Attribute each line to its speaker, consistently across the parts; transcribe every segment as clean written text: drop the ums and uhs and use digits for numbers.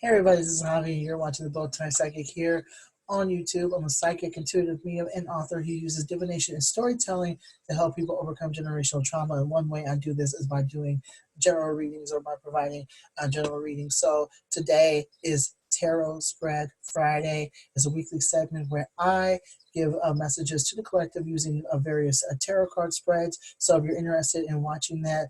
Speaker 1: Hey everybody, this is Javi. You're watching the Bowtiepsychic here on YouTube. I'm a psychic, intuitive medium, and author who uses divination and storytelling to help people overcome generational trauma. And one way I do this is by doing general readings or by providing general readings. So today is Tarot Spread Friday. It's a weekly segment where I give messages to the collective using various tarot card spreads. So if you're interested in watching that,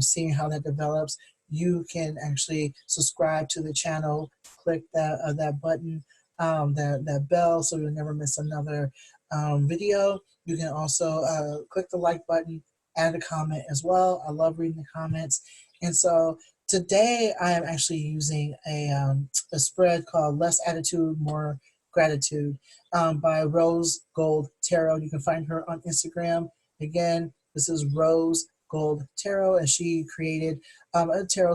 Speaker 1: seeing how that develops, you can actually subscribe to the channel, click that button, that bell, so you'll never miss another video. You can also click the like button, add a comment as well. I love reading the comments. And so today I am actually using a spread called Less Attitude, More Gratitude by Rose Gold Tarot. You can find her on Instagram. Again, this is Rose Gold Tarot, and she created a tarot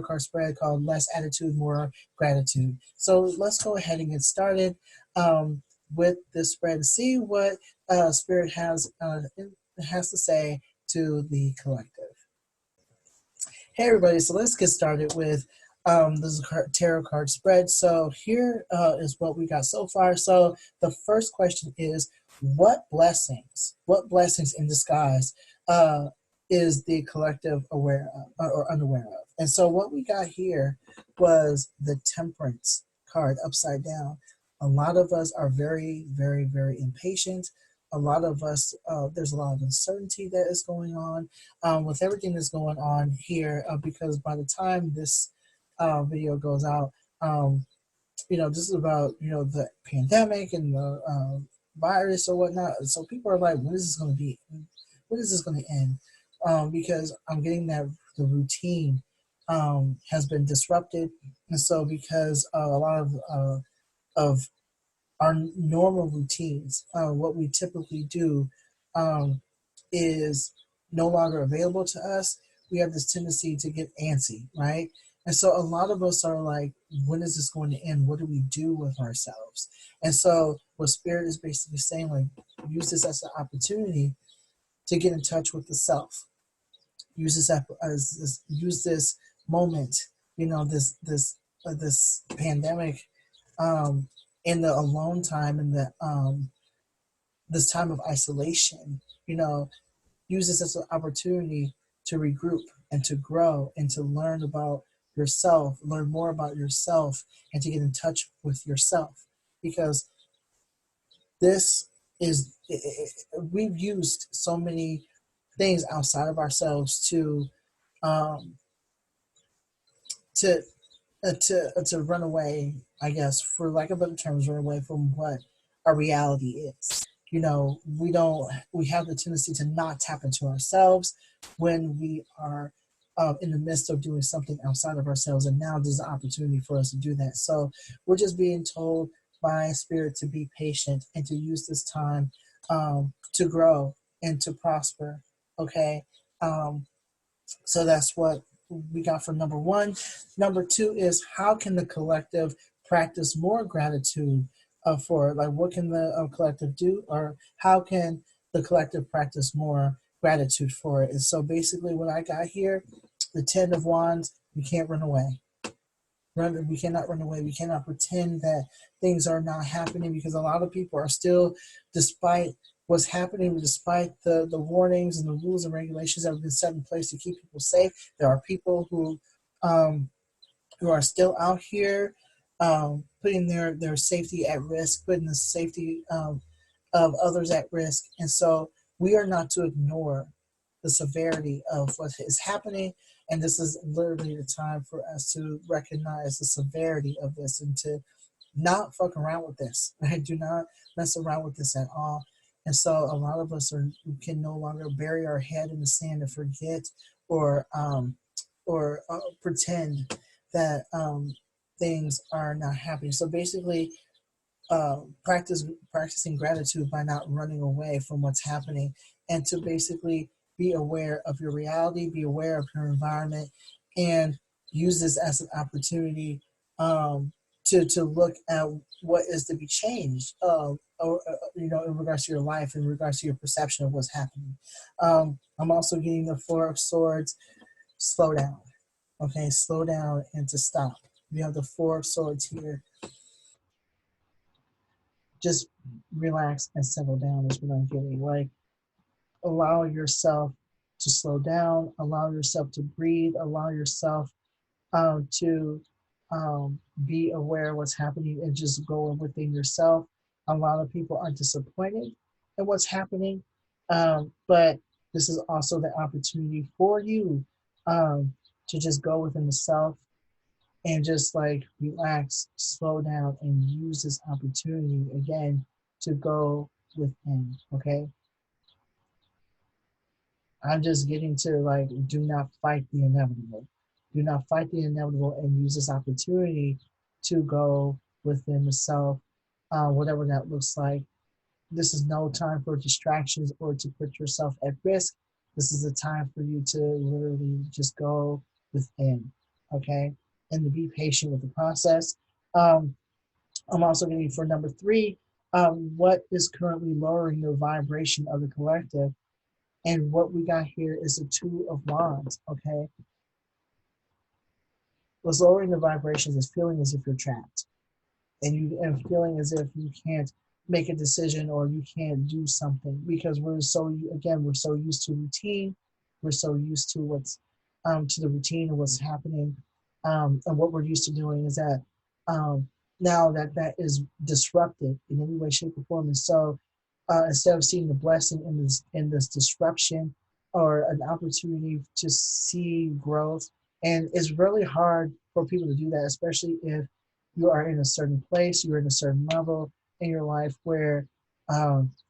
Speaker 1: card spread called Less Attitude, More Gratitude. So let's go ahead and get started with this spread and see what Spirit has to say to the collective. Hey everybody, so let's get started with this tarot card spread. So here is what we got so far. So the first question is, what blessings in disguise is the collective aware of or unaware of? And so what we got here was the Temperance card upside down. A lot of us are very, very, very impatient. A lot of us, there's a lot of uncertainty that is going on with everything that's going on here, because by the time this video goes out, this is about, the pandemic and the virus or whatnot. So people are like, when is this going to be? When is this going to end? Because I'm getting that the routine has been disrupted. And so because a lot of our normal routines, what we typically do is no longer available to us. We have this tendency to get antsy, right? And so a lot of us are like, when is this going to end? What do we do with ourselves? And so what Spirit is basically saying, like, use this as an opportunity to get in touch with the self. Use this moment, this pandemic, in the alone time, and the this time of isolation, use this as an opportunity to regroup and to grow and to learn about yourself, learn more about yourself, and to get in touch with yourself. Because this is, we've used so many things outside of ourselves to run away, I guess, for lack of better terms, run away from what our reality is. We have the tendency to not tap into ourselves when we are in the midst of doing something outside of ourselves. And now there's an opportunity for us to do that. So we're just being told by Spirit to be patient and to use this time to grow and to prosper. Okay. So that's what we got for number one. Number two is, how can the collective practice more gratitude for, like, what can the collective do, or how can the collective practice more gratitude for it? And so basically what I got here, the 10 of Wands, we can't run away. We cannot run away. We cannot pretend that things are not happening, because a lot of people are still, despite what's happening, despite the warnings and the rules and regulations that have been set in place to keep people safe, there are people who are still out here putting their safety at risk, putting the safety of others at risk. And so we are not to ignore the severity of what is happening. And this is literally the time for us to recognize the severity of this and to not fuck around with this. Right? Do not mess around with this at all. And so a lot of us can no longer bury our head in the sand and forget or pretend that things are not happening. So basically, practicing gratitude by not running away from what's happening, and to basically be aware of your reality, be aware of your environment, and use this as an opportunity to look at what is to be changed, in regards to your life, in regards to your perception of what's happening. I'm also getting the Four of Swords. Slow down. Okay, slow down and to stop. You have the Four of Swords here. Just relax and settle down is what I'm getting. Like, allow yourself to slow down, allow yourself to breathe, allow yourself to be aware of what's happening and just go within yourself. A lot of people are disappointed in what's happening, but this is also the opportunity for you to just go within the self and just like relax, slow down, and use this opportunity again to go within. Okay, I'm just getting to like, do not fight the inevitable. Do not fight the inevitable and use this opportunity to go within the self, whatever that looks like. This is no time for distractions or to put yourself at risk. This is a time for you to literally just go within, okay? And to be patient with the process. Um, I'm also getting for number three, what is currently lowering the vibration of the collective? And what we got here is the Two of Wands, okay? What's lowering the vibrations is feeling as if you're trapped and feeling as if you can't make a decision or you can't do something because we're so used to routine. We're so used to what's to the routine of what's happening. And what we're used to doing is that now that is disrupted in any way, shape, or form. And so instead of seeing the blessing in this disruption or an opportunity to see growth, and it's really hard for people to do that, especially if you are in a certain place, you're in a certain level in your life where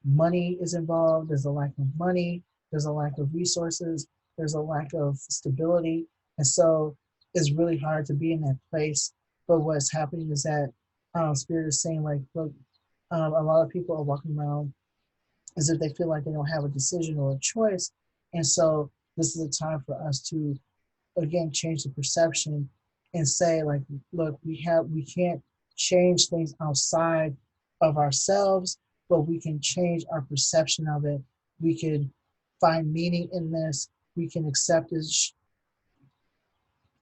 Speaker 1: money is involved, there's a lack of money, there's a lack of resources, there's a lack of stability. And so it's really hard to be in that place. But what's happening is that Spirit is saying, like, look, a lot of people are walking around as if they feel like they don't have a decision or a choice. And so this is a time for us to again change the perception and say like, look, we can't change things outside of ourselves, but we can change our perception of it. We can find meaning in this. We can accept it,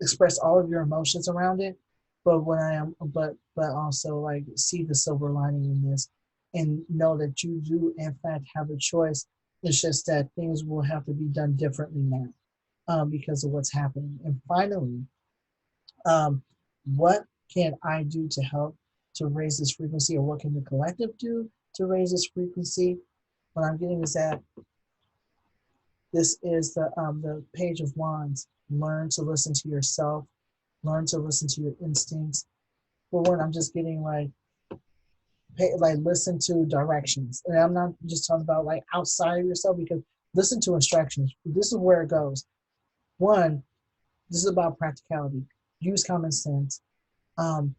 Speaker 1: express all of your emotions around it, but also like see the silver lining in this and know that you do in fact have a choice. It's just that things will have to be done differently now because of what's happening. And finally, um, what can I do to help to raise this frequency, or what can the collective do to raise this frequency? What I'm getting is that this is the Page of Wands. Learn to listen to yourself. Learn to listen to your instincts. For one, I'm just getting like listen to directions, and I'm not just talking about like outside of yourself because listen to instructions. This is where it goes. One, this is about practicality. Use common sense. Um,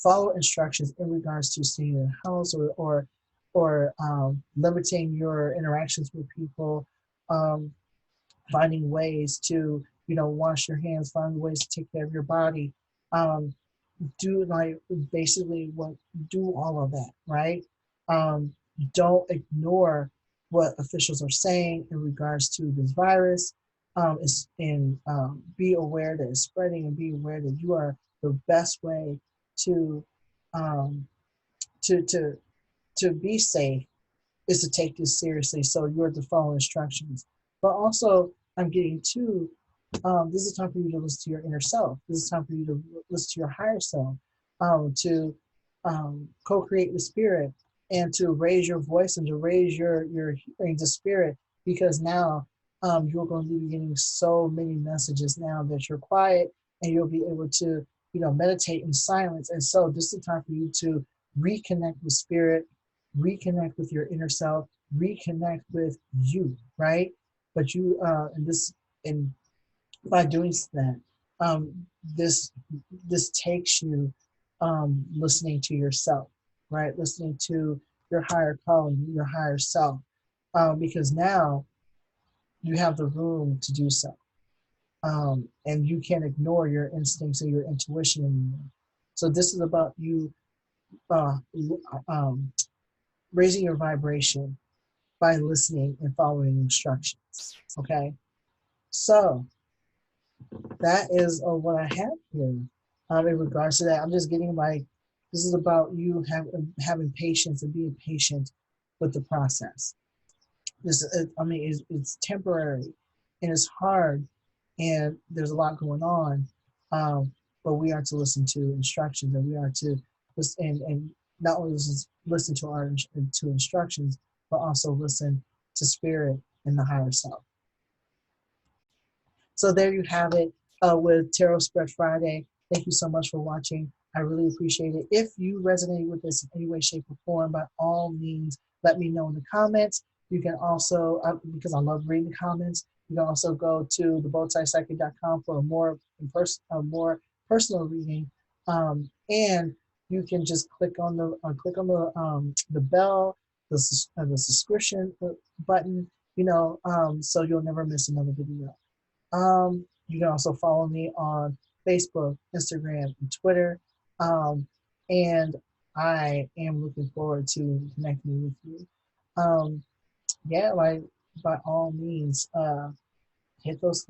Speaker 1: Follow instructions in regards to staying in the house or limiting your interactions with people, um, finding ways to wash your hands, find ways to take care of your body, um, do like basically what do all of that, right? Um, don't ignore what officials are saying in regards to this virus. And be aware that it's spreading, and be aware that you are the best way to um, to to to be safe is to take this seriously. So you're to follow instructions. But also, I'm getting to this is time for you to listen to your inner self. This is time for you to listen to your higher self, to co-create the spirit, and to raise your voice and to raise your hearing to spirit. Because now you're going to be getting so many messages now that you're quiet, and you'll be able to meditate in silence. And so this is time for you to reconnect with spirit, reconnect with your inner self, reconnect with you, right? But you and by doing that, um, this this takes you listening to yourself, right? Listening to your higher calling, your higher self, because now you have the room to do so, and you can't ignore your instincts and your intuition anymore. So this is about you uh, um, raising your vibration by listening and following instructions. Okay, so that is what I have here. in regards to that. I'm just getting like, this is about you having patience and being patient with the process. This, I mean, it's temporary and it's hard and there's a lot going on. But we are to listen to instructions and we are to listen and not only listen to our to instructions, but also listen to spirit and the higher self. So there you have it with Tarot Spread Friday. Thank you so much for watching. I really appreciate it. If you resonate with this in any way, shape, or form, by all means, let me know in the comments. You can also, because I love reading the comments, you can also go to thebowtiepsychic.com for a more personal reading. And you can just click on the bell, the subscription button, so you'll never miss another video. You can also follow me on Facebook, Instagram, and Twitter. And I am looking forward to connecting with you. Yeah, like by all means, hit those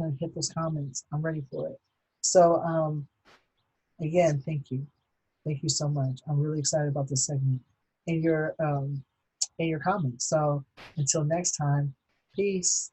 Speaker 1: comments. I'm ready for it. So again, thank you. Thank you so much. I'm really excited about this segment and your comments. So until next time, peace.